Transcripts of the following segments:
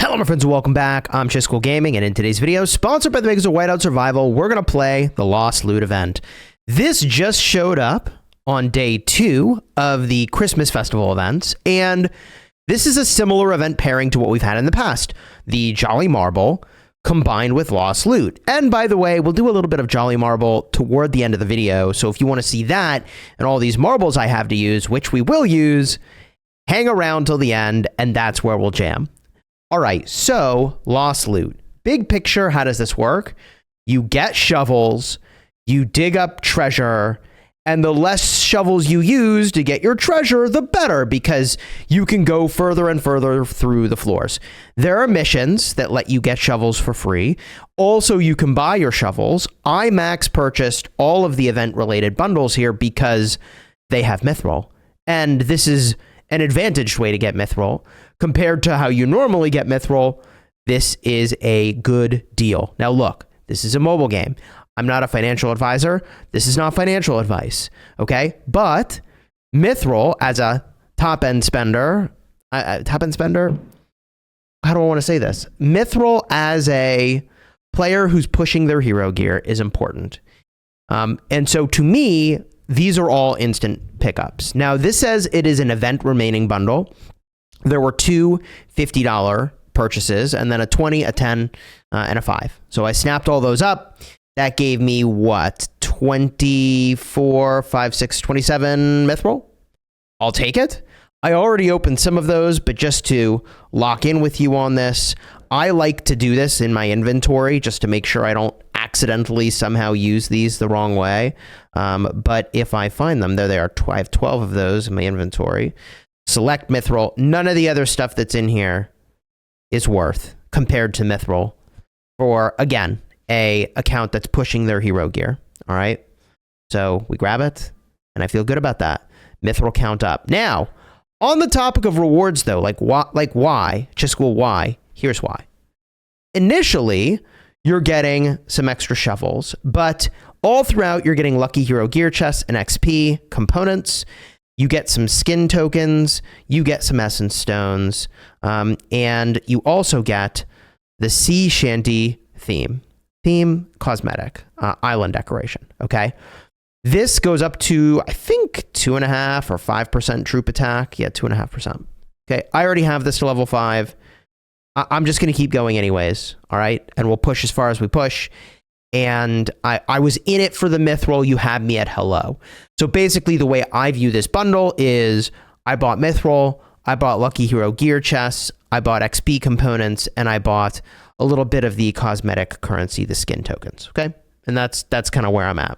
Hello my friends and welcome back. I'm Chisco Gaming, and in today's video, sponsored by the makers of Whiteout Survival, we're going to play the Lost Loot event. This just showed up on day 2 of the Christmas Festival events, and this is a similar event pairing to what we've had in the past. The Jolly Marble combined with Lost Loot. And by the way, we'll do a little bit of Jolly Marble toward the end of the video, so if you want to see that and all these marbles I have to use, which we will use, hang around till the end, and that's where we'll jam. All right, so Lost Loot. Big picture, how does this work? You get shovels, you dig up treasure, and the less shovels you use to get your treasure, the better, because you can go further and further through the floors. There are missions that let you get shovels for free. Also, you can buy your shovels. I max purchased all of the event-related bundles here because they have Mithril, and this is an advantaged way to get Mithril. Compared to how you normally get Mithril, this is a good deal. Now look, this is a mobile game. I'm not a financial advisor. This is not financial advice, okay? But Mithril as a top-end spender, how do I want to say this? Mithril as a player who's pushing their hero gear is important. And so to me, these are all instant pickups. Now this says it is an event remaining bundle. There were two $50 purchases and then a 20, a 10, and a 5. So I snapped all those up. That gave me what? 24, 5, 6, 27 Mithril? I'll take it. I already opened some of those, but just to lock in with you on this, I like to do this in my inventory just to make sure I don't accidentally somehow use these the wrong way. But if I find them, there they are. I have 12 of those in my inventory. Select Mithril. None of the other stuff that's in here is worth compared to Mithril for, again, a account that's pushing their hero gear. All right. So we grab it, and I feel good about that. Mithril count up. Now, on the topic of rewards, though, like why? Chisco, why? Here's why. Initially, you're getting some extra shovels, but all throughout, you're getting lucky hero gear chests and XP components. You get some skin tokens, you get some essence stones, and you also get the sea shanty theme cosmetic, island decoration, okay? This goes up to, I think, 2.5 or 5% troop attack. Yeah, 2.5%. Okay, I already have this to level 5. I'm just going to keep going anyways, all right? And we'll push as far as we push. And I was in it for the Mithril. You had me at hello. So basically the way I view this bundle is I bought Mithril, I bought Lucky Hero gear chests, I bought XP components, and I bought a little bit of the cosmetic currency, the skin tokens, okay? And that's kind of where I'm at.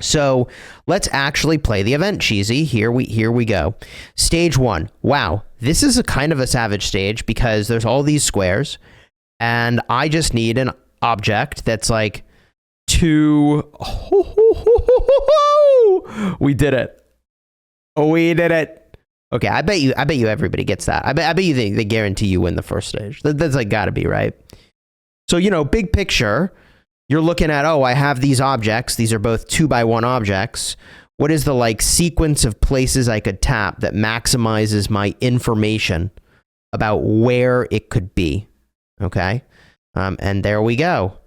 So let's actually play the event, Cheesy. Here we go. Stage 1. Wow, this is a kind of a savage stage because there's all these squares, and I just need an object that's like we did it. We did it. Okay, I bet you everybody gets that. I bet you they guarantee you win the first stage. That's like gotta be right. So, you know, big picture, you're looking at, oh, I have these objects. These are both 2x1 objects. What is the like sequence of places I could tap that maximizes my information about where it could be? Okay. And there we go.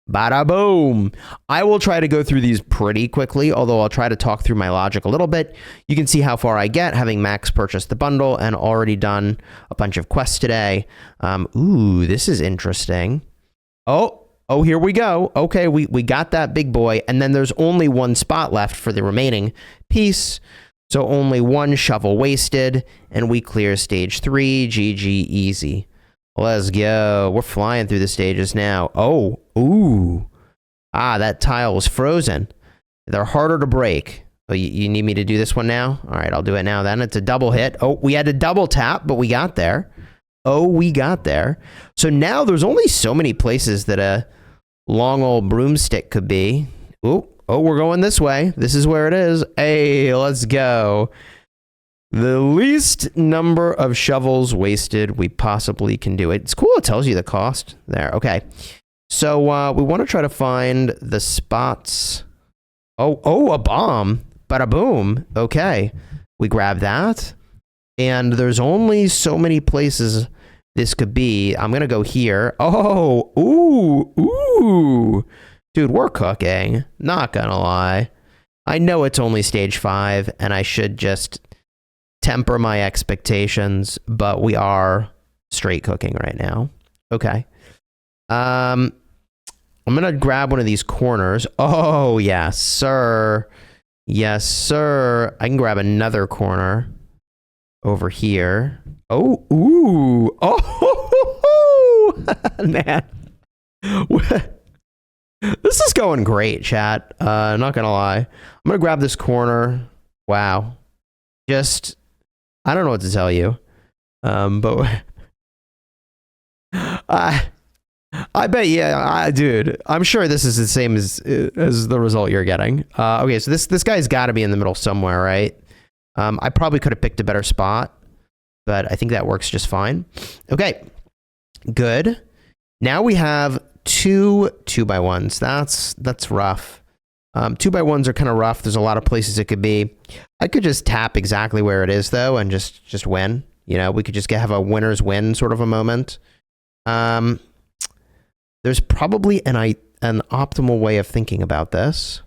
Bada boom. I will try to go through these pretty quickly, although I'll try to talk through my logic a little bit. You can see how far I get having max purchased the bundle and already done a bunch of quests today. Ooh, this is interesting. Oh, here we go. Okay, we got that big boy, and then there's only one spot left for the remaining piece. So only one shovel wasted, and we clear stage 3. GG easy. Let's go. We're flying through the stages now. Oh, ooh. Ah, that tile was frozen. They're harder to break. Oh, you need me to do this one now? All right, I'll do it now then. It's a double hit. Oh, we had to double tap, but we got there. Oh, we got there. So now there's only so many places that a long old broomstick could be. Ooh, oh, we're going this way. This is where it is. Hey, let's go. The least number of shovels wasted we possibly can do. It's cool. It tells you the cost there. Okay. So we want to try to find the spots. Oh, a bomb. Bada boom. Okay. We grab that. And there's only so many places this could be. I'm going to go here. Oh, ooh. Dude, we're cooking. Not going to lie. I know it's only stage 5, and I should just temper my expectations, but we are straight cooking right now. Okay. I'm going to grab one of these corners. Oh, yes, sir. Yes, sir. I can grab another corner over here. Oh, ooh. Oh, man. This is going great, chat. Not going to lie. I'm going to grab this corner. Wow. Just, I don't know what to tell you. But I bet, yeah, dude, I'm sure this is the same as the result you're getting. Okay, so this guy's got to be in the middle somewhere, right? I probably could have picked a better spot, but I think that works just fine. Okay, good. Now we have two 2x1s. That's rough. 2x1s are kind of rough. There's a lot of places it could be. I could just tap exactly where it is though, and just win. You know, we could just have a winner's win sort of a moment. There's probably an optimal way of thinking about this.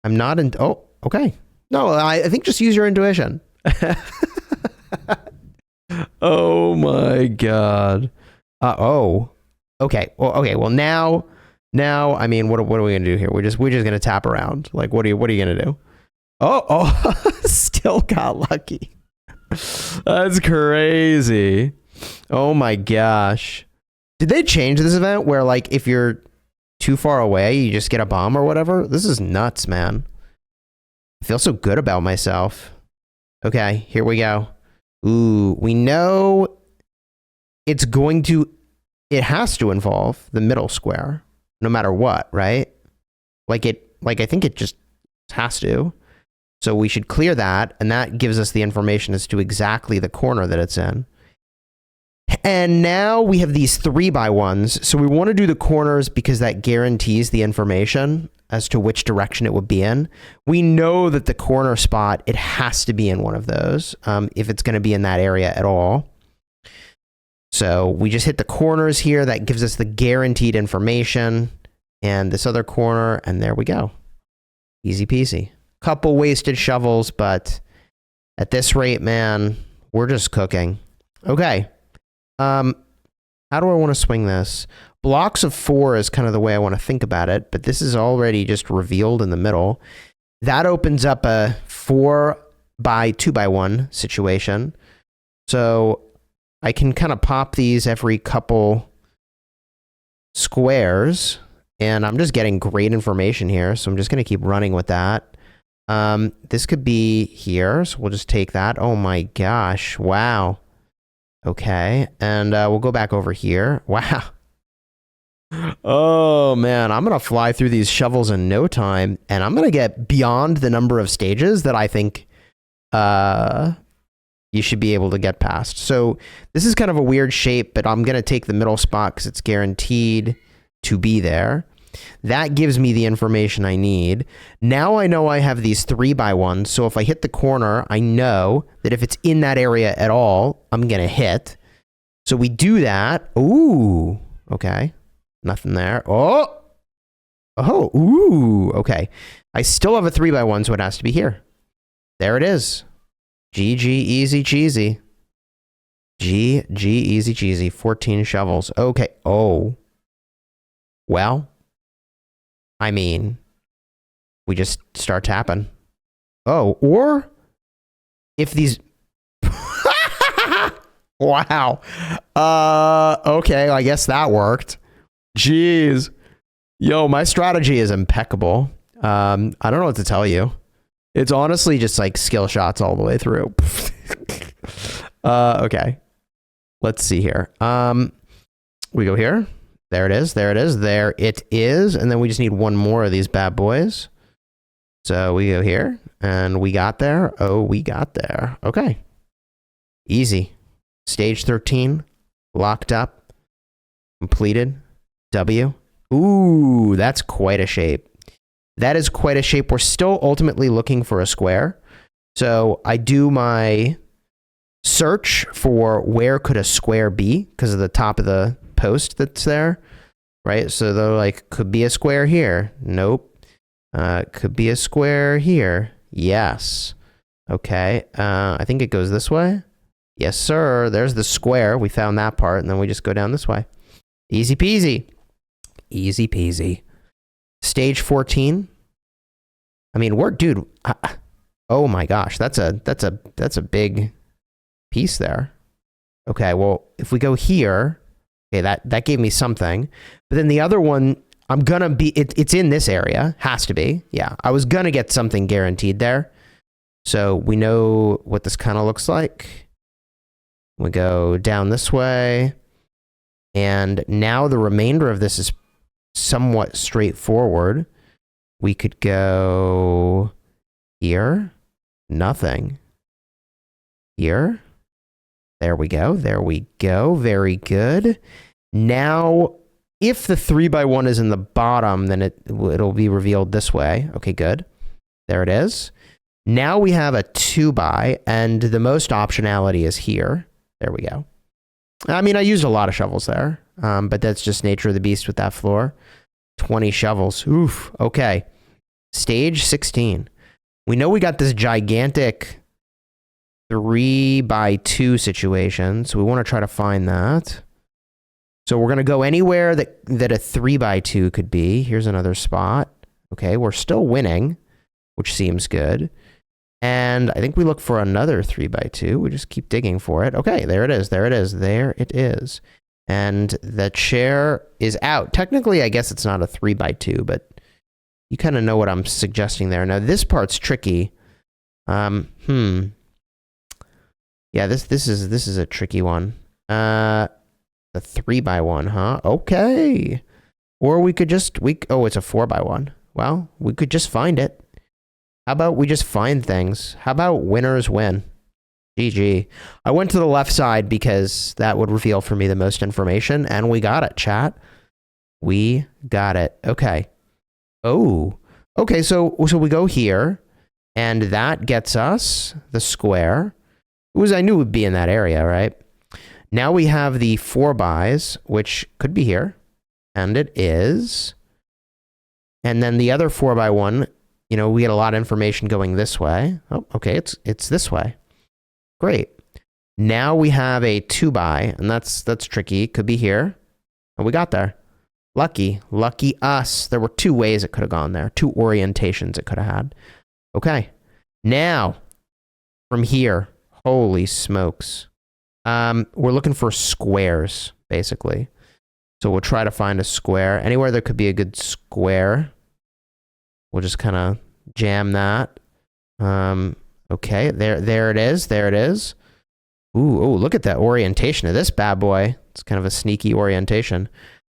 I'm not in. Oh, okay. No, I think just use your intuition. Oh my god. Oh. Okay. Well, now, I mean, what are we gonna do here? We're just gonna tap around. Like, what are you gonna do? Oh, still got lucky. That's crazy. Oh my gosh. Did they change this event where, like, if you're too far away, you just get a bomb or whatever? This is nuts, man. I feel so good about myself. Okay, here we go. Ooh, we know it has to involve the middle square, no matter what, right? I think it just has to. So we should clear that, and that gives us the information as to exactly the corner that it's in. And now we have these 3x1s. So we want to do the corners because that guarantees the information as to which direction it would be in. We know that the corner spot, it has to be in one of those if it's going to be in that area at all. So we just hit the corners here. That gives us the guaranteed information. And this other corner, and there we go. Easy peasy. Couple wasted shovels, but at this rate, man, we're just cooking. Okay. How do I want to swing this? Blocks of 4 is kind of the way I want to think about it, but this is already just revealed in the middle. That opens up a 4x2x1 situation. So I can kind of pop these every couple squares, and I'm just getting great information here. So I'm just going to keep running with that. This could be here, so we'll just take that. Oh my gosh. Wow. Okay, and we'll go back over here. Wow. Oh, man, I'm going to fly through these shovels in no time, and I'm going to get beyond the number of stages that I think you should be able to get past. So this is kind of a weird shape, but I'm going to take the middle spot because it's guaranteed to be there. That gives me the information I need. Now I know I have these 3x1s, so if I hit the corner, I know that if it's in that area at all, I'm going to hit. So we do that. Ooh, okay. Nothing there. Oh, ooh, okay. I still have a 3x1, so it has to be here. There it is. GG, easy cheesy. GG, easy cheesy. 14 shovels. Okay. Oh. Well, I mean, we just start tapping. Oh, or if these... Wow. Okay, I guess that worked. Jeez. Yo, my strategy is impeccable. I don't know what to tell you. It's honestly just like skill shots all the way through. Okay. Let's see here. We go here. There it is. There it is. There it is. And then we just need one more of these bad boys. So we go here and we got there. Oh, we got there. Okay. Easy. Stage 13. Locked up. Completed. W. Ooh, that's quite a shape. That is quite a shape. We're still ultimately looking for a square. So I do my search for where could a square be because of the top of the post that's there, right? So they're like, could be a square here. Nope. Could be a square here. Yes. Okay. I think it goes this way. Yes, sir. There's the square. We found that part, and then we just go down this way. Easy peasy. Easy peasy. Stage 14. I mean, dude. Oh my gosh, that's a big piece there. Okay, well, if we go here, okay, that gave me something. But then the other one, I'm gonna be, it's in this area, has to be. Yeah, I was gonna get something guaranteed there. So we know what this kind of looks like. We go down this way. And now the remainder of this is somewhat straightforward. We could go here. Nothing. Here. There we go. There we go. Very good. Now, if the 3x1 is in the bottom, then it'll be revealed this way. Okay, good. There it is. Now we have a 2x, and the most optionality is here. There we go. I mean, I used a lot of shovels there, but that's just nature of the beast with that floor. 20 shovels. Oof. Okay. Stage 16. We know we got this gigantic 3x2 situation, so we want to try to find that. So we're going to go anywhere that a 3x2 could be. Here's another spot. Okay, we're still winning, which seems good. And I think we look for another 3x2. We just keep digging for it. Okay, there it is. There it is. There it is. And the chair is out. Technically, I guess it's not a 3x2, but you kind of know what I'm suggesting there. Now, this part's tricky. Yeah, this is a tricky one. The 3x1, huh? Okay. Or we could just, oh, it's a 4x1. Well, we could just find it. How about we just find things? How about winners win? GG. I went to the left side because that would reveal for me the most information, and we got it, chat. We got it. Okay. Oh. Okay, so we go here, and that gets us the square. I knew it would be in that area, right? Now we have the 4x's, which could be here, and it is. And then the other 4x1, you know, we get a lot of information going this way. Oh, okay, it's this way. Great. Now we have a 2x, and that's tricky. Could be here. And we got there. Lucky us. There were two ways it could have gone there. Two orientations it could have had. Okay. Now, from here, holy smokes. We're looking for squares, basically. So we'll try to find a square. Anywhere there could be a good square. We'll just kind of jam that. Okay, there it is. There it is. Ooh, look at that orientation of this bad boy. It's kind of a sneaky orientation.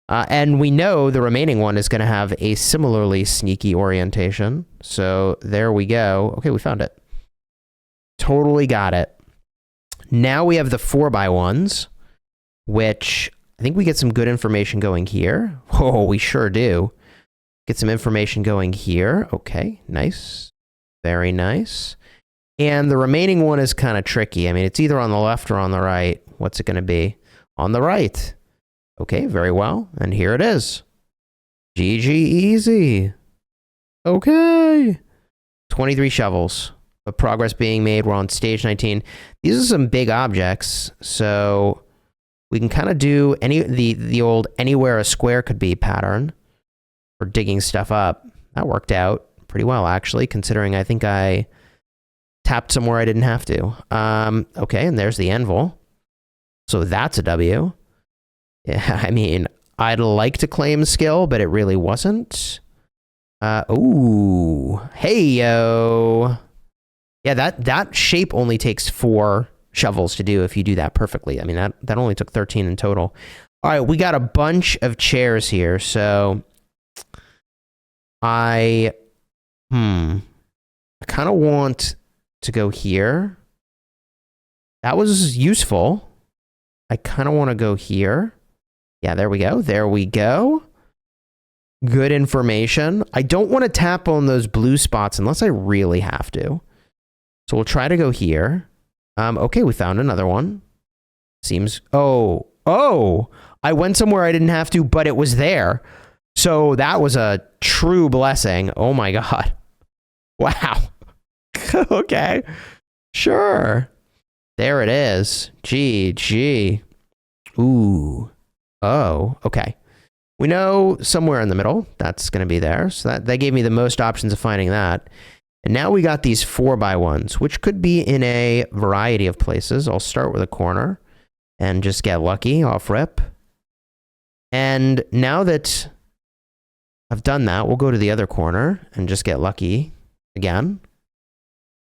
And we know the remaining one is going to have a similarly sneaky orientation. So there we go. Okay, we found it. Totally got it. Now we have the 4x1s, which I think we get some good information going here. Oh, we sure do. Get some information going here. Okay, nice. Very nice. And the remaining one is kind of tricky. I mean, it's either on the left or on the right. What's it going to be? On the right. Okay, very well. And here it is. GG easy. Okay. 23 shovels. But progress being made. We're on stage 19. These are some big objects. So we can kind of do the old anywhere a square could be pattern for digging stuff up. That worked out pretty well, actually, considering I think I tapped somewhere I didn't have to. Okay, and there's the anvil. So that's a W. Yeah, I mean, I'd like to claim skill, but it really wasn't. Ooh. Hey, yo. Yeah, that shape only takes 4 shovels to do if you do that perfectly. I mean, that only took 13 in total. All right, we got a bunch of chairs here, so I kind of want to go here. That was useful. I kind of want to go here. Yeah, there we go. There we go. Good information. I don't want to tap on those blue spots unless I really have to. So we'll try to go here. Okay, we found another one. Seems... Oh, I went somewhere I didn't have to, but it was there. So that was a true blessing. Oh my god. Wow. Okay. Sure. There it is. GG. Ooh. Oh, okay. We know somewhere in the middle that's going to be there. So that gave me the most options of finding that. And now we got these 4x1s, which could be in a variety of places. I'll start with a corner and just get lucky off rip. And now that I've done that, we'll go to the other corner and just get lucky again.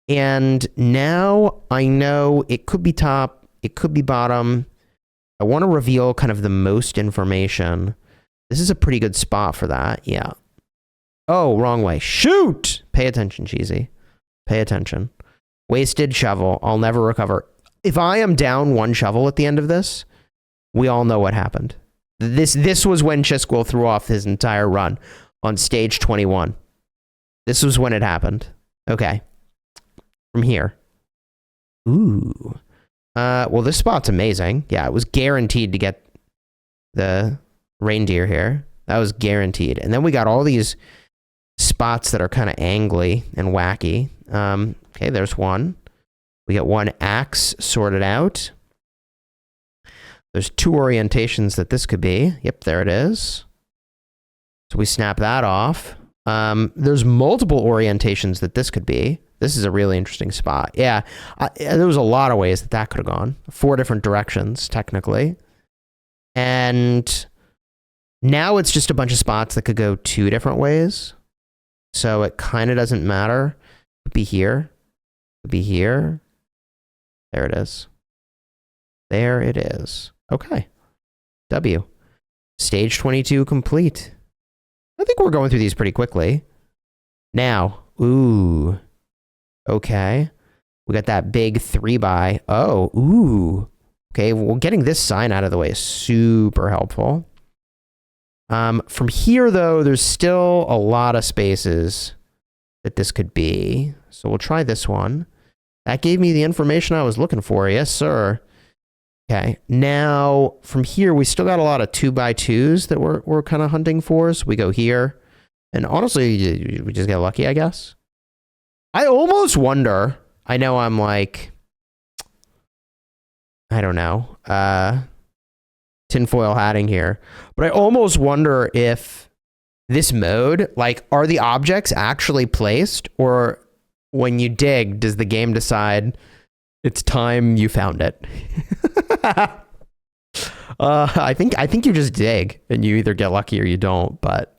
And now I know it could be top, it could be bottom. I want to reveal kind of the most information. This is a pretty good spot for that. Yeah. Oh, wrong way. Shoot! Pay attention, Cheesy. Pay attention. Wasted shovel. I'll never recover. If I am down one shovel at the end of this, we all know what happened. This was when Chisquil threw off his entire run on stage 21. This was when it happened. Okay. From here. Ooh. Well, this spot's amazing. Yeah, it was guaranteed to get the reindeer here. That was guaranteed. And then we got all these spots that are kind of angly and wacky. Okay, there's one. We get one axe sorted out. There's two orientations that this could be. Yep, there it is. So we snap that off. There's multiple orientations that this could be. This is a really interesting spot. Yeah, there was a lot of ways that could have gone. 4 different directions, technically. And now it's just a bunch of spots that could go 2 different ways. So it kind of doesn't matter. It could be here. It could be here. There it is. There it is. Okay. W. Stage 22 complete. I think we're going through these pretty quickly. Now, ooh. Okay. We got that big 3x. Oh, ooh. Okay, well, getting this sign out of the way is super helpful. From here, though, there's still a lot of spaces that this could be. So we'll try this one. That gave me the information I was looking for. Yes, sir. Okay, now from here, we still got a lot of 2x2s that we're kind of hunting for. So we go here. And honestly, we just get lucky, I guess. I almost wonder, I know I'm like, I don't know, tinfoil hatting here, but I almost wonder if this mode, like, are the objects actually placed, or when you dig, does the game decide it's time you found it? I think you just dig and you either get lucky or you don't, but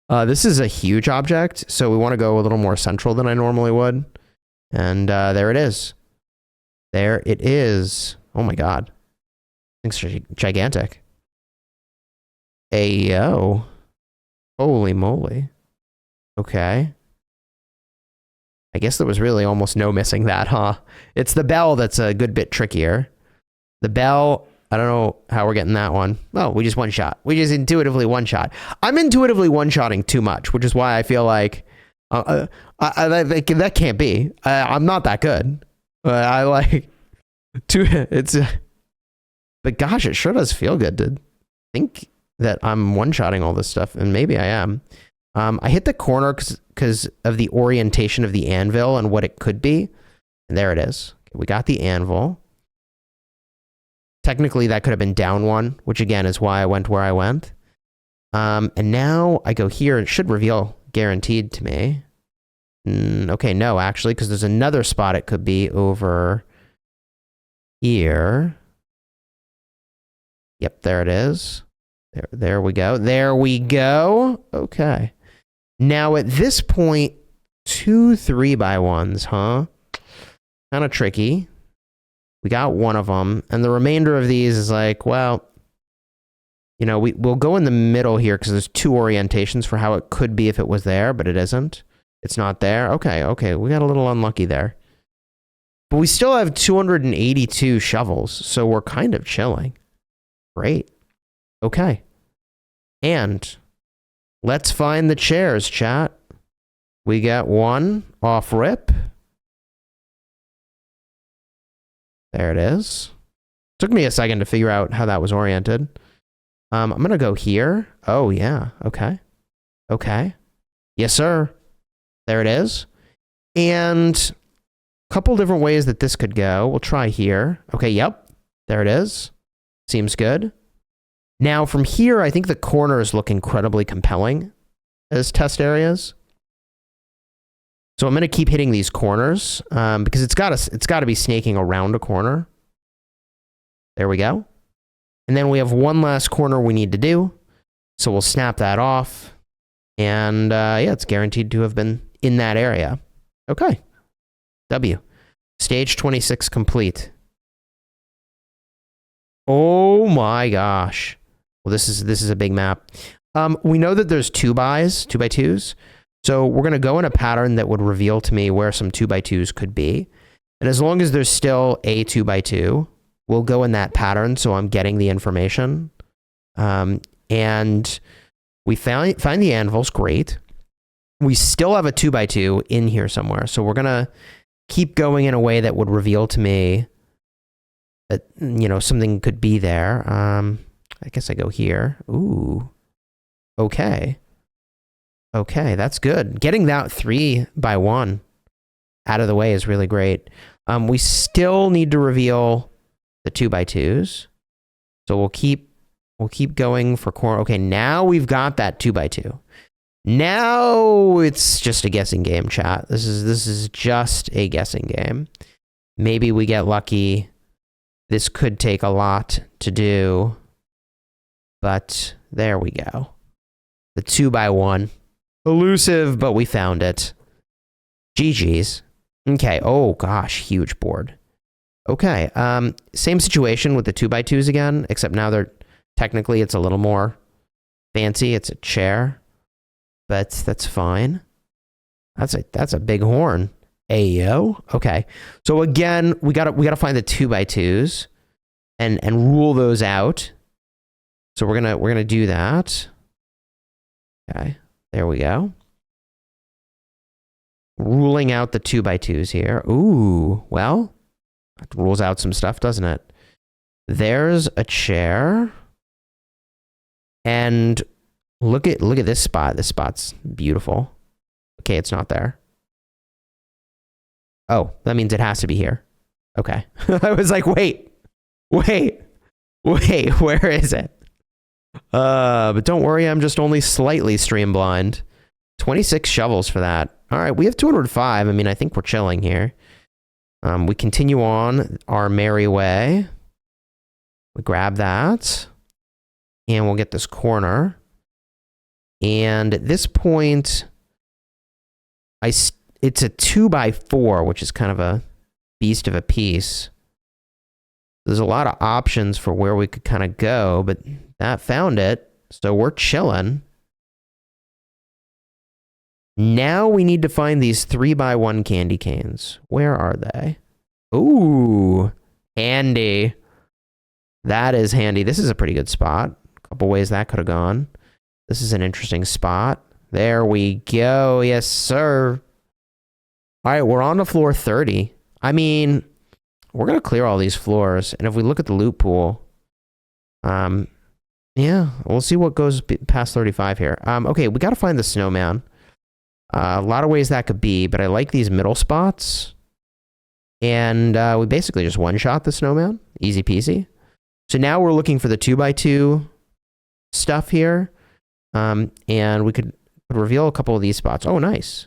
this is a huge object, so we want to go a little more central than I normally would. And there it is. There it is. Oh my god. Thing's gigantic. Ayo. Holy moly. Okay. I guess there was really almost no missing that, huh? It's the bell that's a good bit trickier. The bell, I don't know how we're getting that one. Oh, we just one-shot. We just intuitively one-shot. I'm intuitively one-shotting too much, which is why I feel like that can't be. I'm not that good. I like... But gosh, it sure does feel good to think that I'm one-shotting all this stuff, and maybe I am. I hit the corner because of the orientation of the anvil and what it could be. And there it is. Okay, we got the anvil. Technically, that could have been down one, which again is why I went where I went. And now I go here. It should reveal guaranteed to me. Okay, no, actually, because there's another spot it could be over here. Yep, there it is. There we go. There we go. Okay. Now at this point, 2 3x1s, huh? Kind of tricky. We got one of them, and the remainder of these is like, well, you know, we'll go in the middle here because there's 2 orientations for how it could be if it was there, but it isn't. It's not there. Okay, we got a little unlucky there. But we still have 282 shovels, so we're kind of chilling. Great. Okay. And let's find the chairs, chat. We got one off rip. There it is. Took me a second to figure out how that was oriented. I'm going to go here. Oh, yeah. Okay. Okay. Yes, sir. There it is. And a couple different ways that this could go. We'll try here. Okay, yep. There it is. Seems good. Now, from here, I think the corners look incredibly compelling as test areas. So I'm going to keep hitting these corners because it's got to be snaking around a corner. There we go. And then we have one last corner we need to do. So we'll snap that off. And yeah, it's guaranteed to have been in that area. Okay. W. Stage 26 complete. Oh my gosh. Well, this is a big map. We know that there's 2x2s. So we're going to go in a pattern that would reveal to me where some 2x2s could be. And as long as there's still a 2x2, we'll go in that pattern so I'm getting the information. And we find the anvils, great. We still have a 2x2 in here somewhere. So we're going to keep going in a way that would reveal to me that, you know, something could be there. I guess I go here. Ooh. Okay. Okay, that's good. Getting that 3x1 out of the way is really great. We still need to reveal the 2x2s. So we'll keep going for corner. Okay, now we've got that 2x2. Now it's just a guessing game, chat. This is just a guessing game. Maybe we get lucky. This could take a lot to do. But there we go. The 2x1. Elusive, but we found it. GG's. Okay. Oh gosh, huge board. Okay. Same situation with the 2x2s again, except now they're technically it's a little more fancy. It's a chair, but that's fine. That's a big horn. Ayo. Okay. So again, we gotta find the 2x2s and rule those out. So we're gonna do that. Okay. There we go. Ruling out the 2x2s here. Ooh, well, that rules out some stuff, doesn't it? There's a chair. And look at this spot. This spot's beautiful. Okay, it's not there. Oh, that means it has to be here. Okay. I was like, wait, where is it? But don't worry, I'm just only slightly stream blind. 26 shovels for that. All right, we have 205. I mean, I think we're chilling here. We continue on our merry way. We grab that. And we'll get this corner. And at this point, it's a 2x4, which is kind of a beast of a piece. There's a lot of options for where we could kind of go, but that found it. So we're chilling. Now we need to find these 3x1 candy canes. Where are they? Ooh, handy. That is handy. This is a pretty good spot. A couple ways that could have gone. This is an interesting spot. There we go. Yes, sir. All right, we're on to floor 30. I mean, we're going to clear all these floors. And if we look at the loot pool, yeah, we'll see what goes past 35 here. Okay, we got to find the snowman. A lot of ways that could be, but I like these middle spots. And we basically just one-shot the snowman. Easy peasy. So now we're looking for the 2x2 stuff here. And we could reveal a couple of these spots. Oh, nice.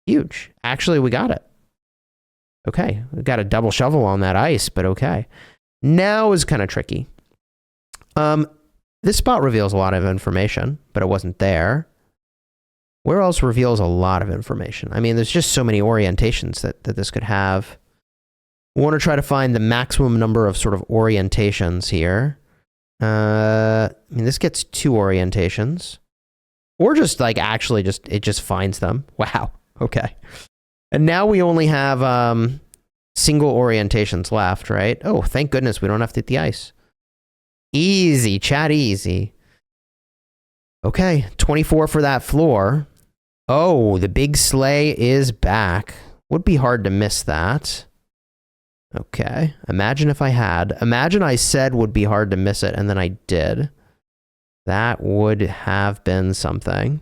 Huge. Actually, we got it. Okay. We got a double shovel on that ice, but okay. Now is kind of tricky. This spot reveals a lot of information, but it wasn't there. Where else reveals a lot of information? I mean, there's just so many orientations that this could have. We want to try to find the maximum number of sort of orientations here. I mean, this gets 2 orientations. Or just like actually it just finds them. Wow. Okay. And now we only have single orientations left, right? Oh, thank goodness we don't have to hit the ice. Easy, chat, easy. Okay, 24 for that floor. Oh, the big sleigh is back. Would be hard to miss that. Okay. Imagine if I had. Imagine I said would be hard to miss it, and then I did. That would have been something.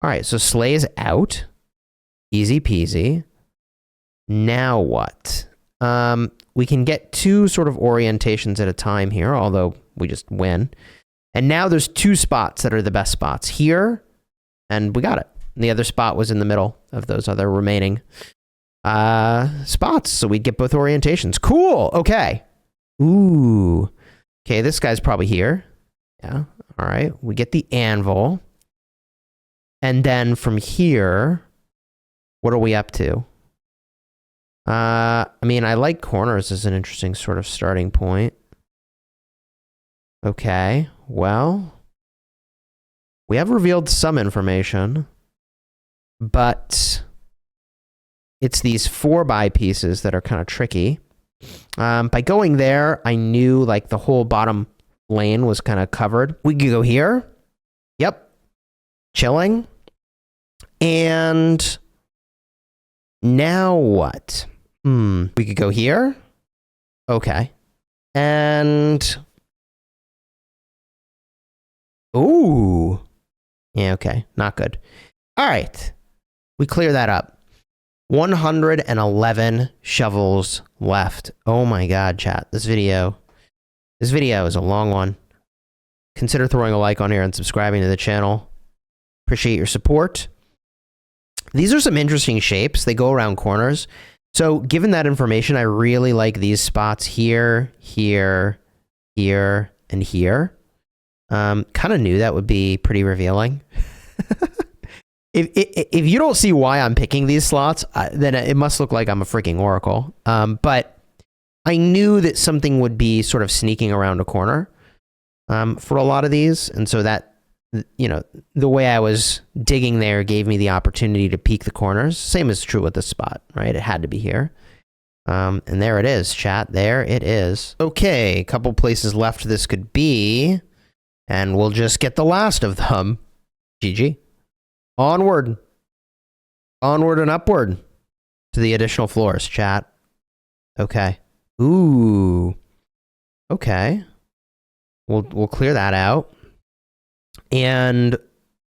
All right, so sleigh is out. Easy peasy. Now what? We can get 2 sort of orientations at a time here, although we just win. And now there's 2 spots that are the best spots. Here, and we got it. And the other spot was in the middle of those other remaining spots, so we'd get both orientations. Cool, okay. Ooh. Okay, this guy's probably here. Yeah, all right. We get the anvil. And then from here, what are we up to? I mean, I like corners as an interesting sort of starting point. Okay, well, we have revealed some information, but it's these 4x pieces that are kind of tricky. By going there, I knew like the whole bottom lane was kind of covered. We could go here. Yep. Chilling. And now what? We could go here. Okay. And ooh. Yeah, okay. Not good. All right. We clear that up. 111 shovels left. Oh my god, chat. This video is a long one. Consider throwing a like on here and subscribing to the channel. Appreciate your support. These are some interesting shapes. They go around corners. So given that information, I really like these spots here, here, here, and here. Kind of knew that would be pretty revealing. If you don't see why I'm picking these slots, then it must look like I'm a freaking oracle. But I knew that something would be sort of sneaking around a corner for a lot of these. And so that, you know, the way I was digging there gave me the opportunity to peek the corners. Same is true with this spot, right? It had to be here. And there it is, chat. There it is. Okay, a couple places left this could be. And we'll just get the last of them. GG. Onward. Onward and upward to the additional floors, chat. Okay. Ooh. Okay. We'll clear that out. And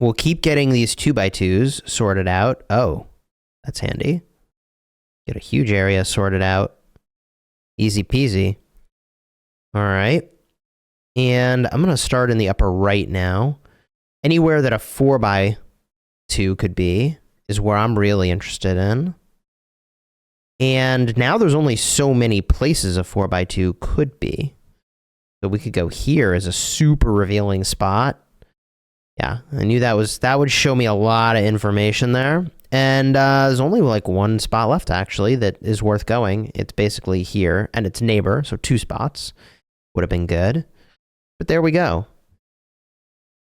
we'll keep getting these 2x2s sorted out. Oh, that's handy. Get a huge area sorted out. Easy peasy. All right. And I'm going to start in the upper right now. Anywhere that a 4x2 could be is where I'm really interested in. And now there's only so many places a 4x2 could be. So we could go here as a super revealing spot. Yeah, I knew that would show me a lot of information there. And there's only like 1 spot left, actually, that is worth going. It's basically here, and it's neighbor, so 2 spots would have been good. But there we go.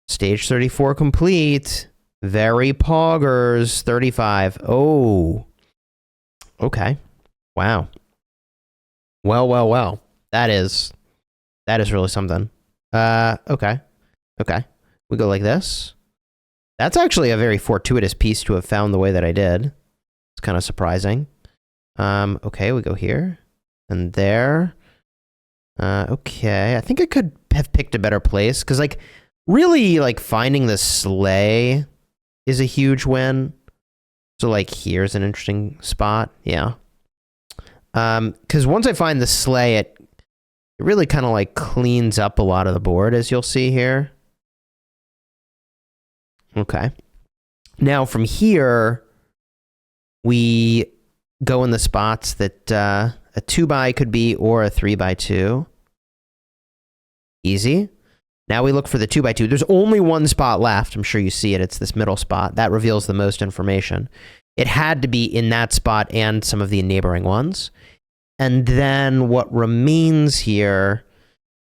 Stage 34 complete. Very poggers. 35. Oh. Okay. Wow. Well. That is really something. Okay. Okay. We go like this. That's actually a very fortuitous piece to have found the way that I did. It's kind of surprising. Okay, we go here. And there. Okay, I think I could have picked a better place. Because, like, really, like, finding the sleigh is a huge win. So, like, here's an interesting spot. Yeah. Because once I find the sleigh, it really kind of, like, cleans up a lot of the board, as you'll see here. Okay. Now from here, we go in the spots that a 2x could be or a 3x2. Easy. Now we look for the 2x2. There's only 1 spot left. I'm sure you see it. It's this middle spot. That reveals the most information. It had to be in that spot and some of the neighboring ones. And then what remains here,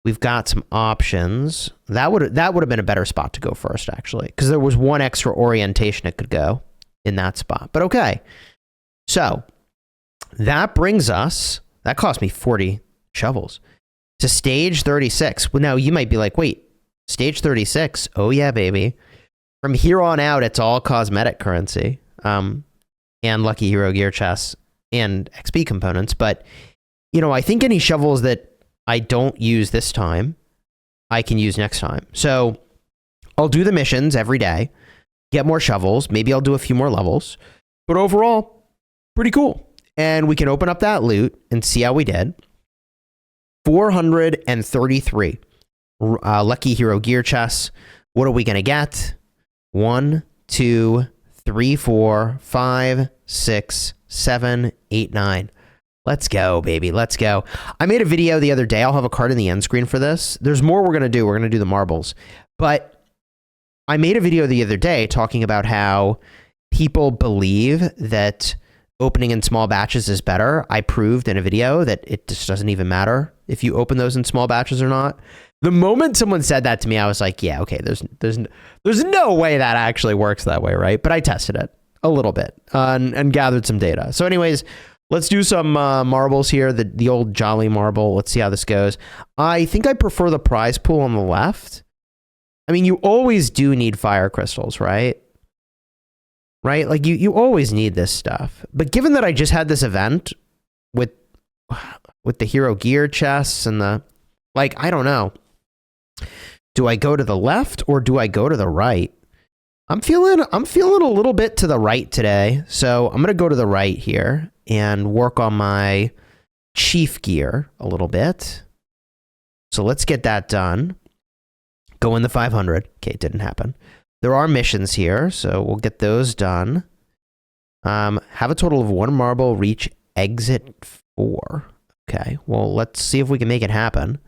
we've got some options. That would have been a better spot to go first, actually, because there was 1 extra orientation it could go in that spot. But okay, so that brings us, that cost me 40 shovels, to stage 36. Well, now you might be like, wait, stage 36? Oh yeah, baby. From here on out, it's all cosmetic currency and Lucky Hero gear chests. and XP components. But, you know, I think any shovels that I don't use this time, I can use next time. So I'll do the missions every day, get more shovels. Maybe I'll do a few more levels. But overall, pretty cool. And we can open up that loot and see how we did. 433 lucky hero gear chests. What are we going to get? 1, 2, 3, 4, 5, 6, 7, 8, 9. Let's go, baby. Let's go. I made a video the other day. I'll have a card in the end screen for this. There's more we're going to do. We're going to do the marbles. But I made a video the other day talking about how people believe that opening in small batches is better. I proved in a video that it just doesn't even matter if you open those in small batches or not. The moment someone said that to me, I was like, yeah, okay, there's no way that actually works that way, right? But I tested it a little bit and gathered some data. So anyways, let's do some marbles here, the old Jolly marble. Let's see how this goes. I think I prefer the prize pool on the left. I mean, you always do need fire crystals, right? Right? Like you always need this stuff. But given that I just had this event with the hero gear chests and the, like, I don't know. Do I go to the left or do I go to the right? I'm feeling a little bit to the right today. So I'm going to go to the right here and work on my chief gear a little bit. So let's get that done. Go in the 500. Okay, it didn't happen. There are missions here, so we'll get those done. Have a total of 1 marble, reach exit 4. Okay, well, let's see if we can make it happen.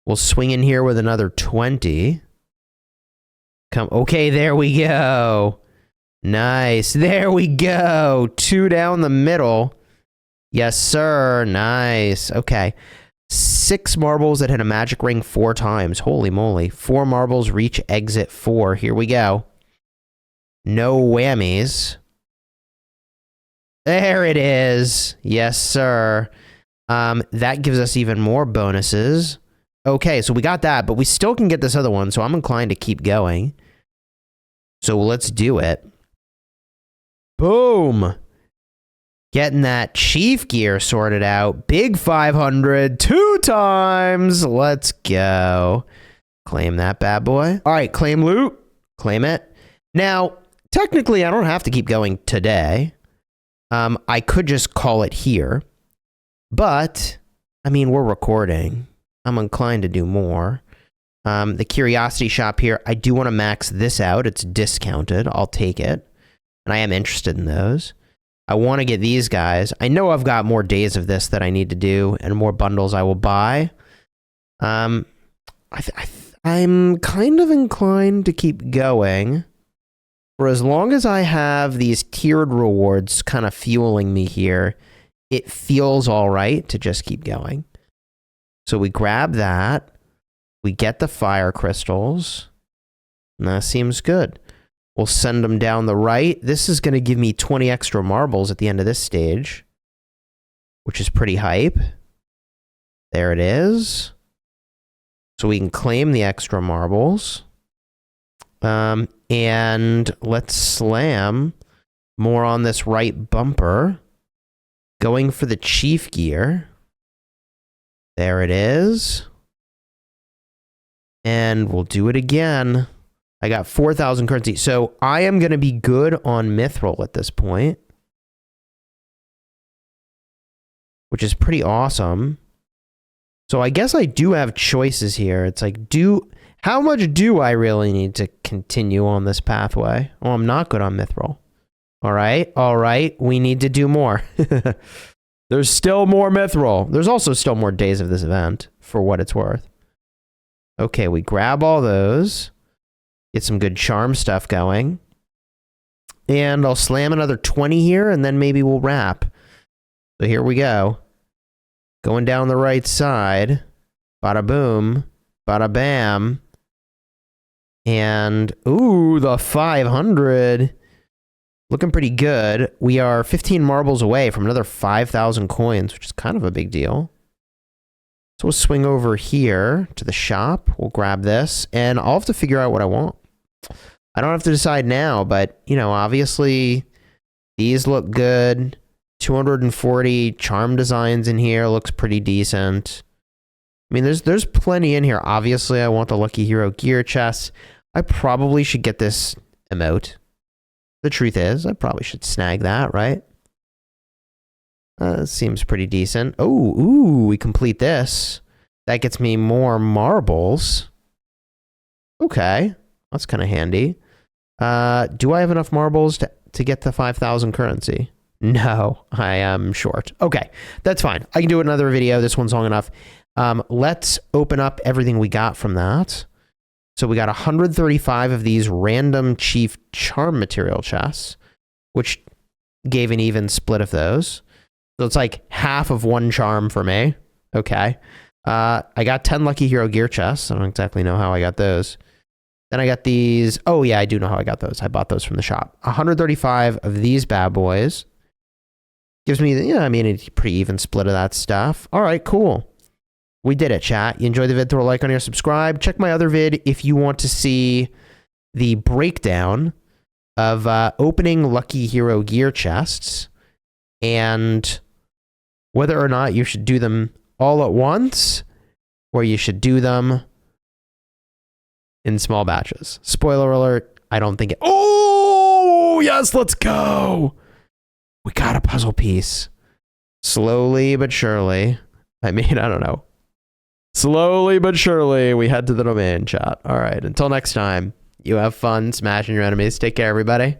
We'll swing in here with another 20. Okay, there we go. Nice, there we go. 2 down the middle. Yes, sir, nice. Okay, 6 marbles that hit a magic ring 4 times. Holy moly. 4 marbles, reach exit 4. Here we go. No whammies. There it is. Yes, sir. That gives us even more bonuses. Okay, so we got that, but we still can get this other one, so I'm inclined to keep going. So let's do it. Boom. Getting that chief gear sorted out. Big 500, 2 times. Let's go. Claim that bad boy. All right, claim loot. Claim it. Now, technically, I don't have to keep going today. I could just call it here. But, I mean, we're recording. I'm inclined to do more. The curiosity shop here, I do want to max this out. It's discounted. I'll take it. And I am interested in those. I want to get these guys. I know I've got more days of this that I need to do and more bundles I will buy. I'm kind of inclined to keep going for as long as I have these tiered rewards kind of fueling me here. It feels all right to just keep going. So we grab that. We get the fire crystals. And that seems good. We'll send them down the right. This is going to give me 20 extra marbles at the end of this stage, which is pretty hype. There it is. So we can claim the extra marbles. And let's slam more on this right bumper. Going for the chief gear. There it is. And we'll do it again. I got 4,000 currency. So I am going to be good on Mithril at this point, which is pretty awesome. So I guess I do have choices here. It's like, how much do I really need to continue on this pathway? Oh, I'm not good on Mithril. All right. We need to do more. There's still more Mithril. There's also still more days of this event, for what it's worth. Okay, we grab all those. Get some good charm stuff going. And I'll slam another 20 here, and then maybe we'll wrap. So here we go. Going down the right side. Bada boom. Bada bam. And, ooh, the 500. Looking pretty good. We are 15 marbles away from another 5,000 coins, which is kind of a big deal. So we'll swing over here to the shop. We'll grab this, and I'll have to figure out what I want. I don't have to decide now, but, you know, obviously, these look good. 240 charm designs in here. Looks pretty decent. I mean, there's plenty in here. Obviously, I want the Lucky Hero gear chest. I probably should get this emote. The truth is, I probably should snag that, right? Seems pretty decent. Oh, ooh, we complete this. That gets me more marbles. Okay, that's kind of handy. Do I have enough marbles to get to 5,000 currency? No, I am short. Okay, that's fine. I can do another video. This one's long enough. Let's open up everything we got from that. So we got 135 of these random chief charm material chests, which gave an even split of those. So it's like half of one charm for me. Okay. I got 10 Lucky Hero gear chests. I don't exactly know how I got those. Then I got these. Oh, yeah, I do know how I got those. I bought those from the shop. 135 of these bad boys. Gives me, I mean, a pretty even split of that stuff. All right, cool. We did it, chat. You enjoyed the vid, throw a like on here, subscribe. Check my other vid if you want to see the breakdown of opening Lucky Hero gear chests and whether or not you should do them all at once or you should do them in small batches. Spoiler alert, I don't think it... Oh, yes, let's go. We got a puzzle piece. Slowly but surely. I mean, I don't know. Slowly but surely, we head to the domain, chat. All right, until next time, you have fun smashing your enemies. Take care, everybody.